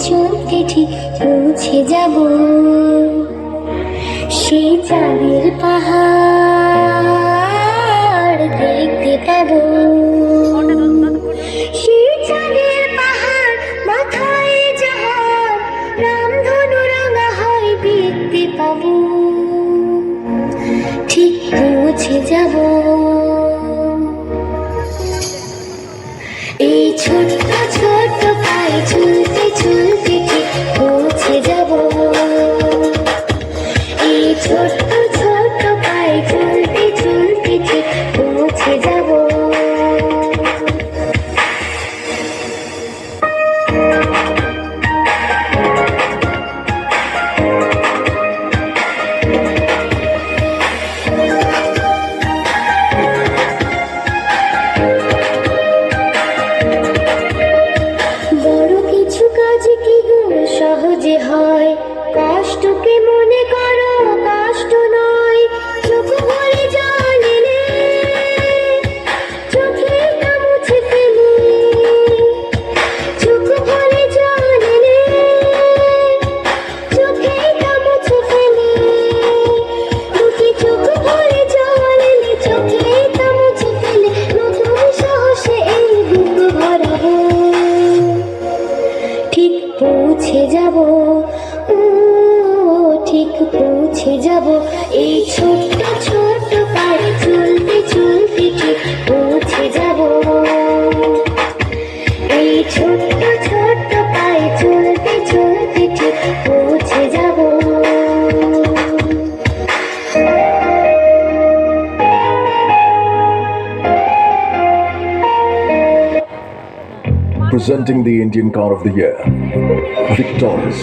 চলতে ঠিক পৌঁছে যাব সেই চাঁদের পাহাড় দেখতে পাবো। সেই চাঁদের পাহাড় মাথায় যখন রামধনু রাঙা হয় দেখতে পাবো, ঠিক পৌঁছে যাব এই ছোট্ট ছোট্ট পায়ে চলতে চলতে ঠিক পৌঁছে যাব এই ছোট্ট ছোট্ট পায়ে চলতে চলতে ঠিক পৌঁছে যাব। সহজে হয় কষ্টকে মনে করো কষ্ট নয়, চোখ ভরে জল এলে চোখে তা মুছে ফেলে, চোখ ভরে জল এলে চোখে তা মুছে ফেলে, দুটি চোখ ভরে জল এলে চোখে তা মুছে ফেলে, নতুন সাহসে এই বুক ভরাবো ঠিক পৌঁছে যাব ঠিক পৌঁছে যাব এই ছোট্ট ছোট্ট পায়ে চলতে চলতে ঠিক পৌঁছে যাব এই ছোট্ট ছোট্ট পায়ে চলতে চলতে ঠিক পৌঁছে যাব। Presenting the Indian Car of the Year, Victoris.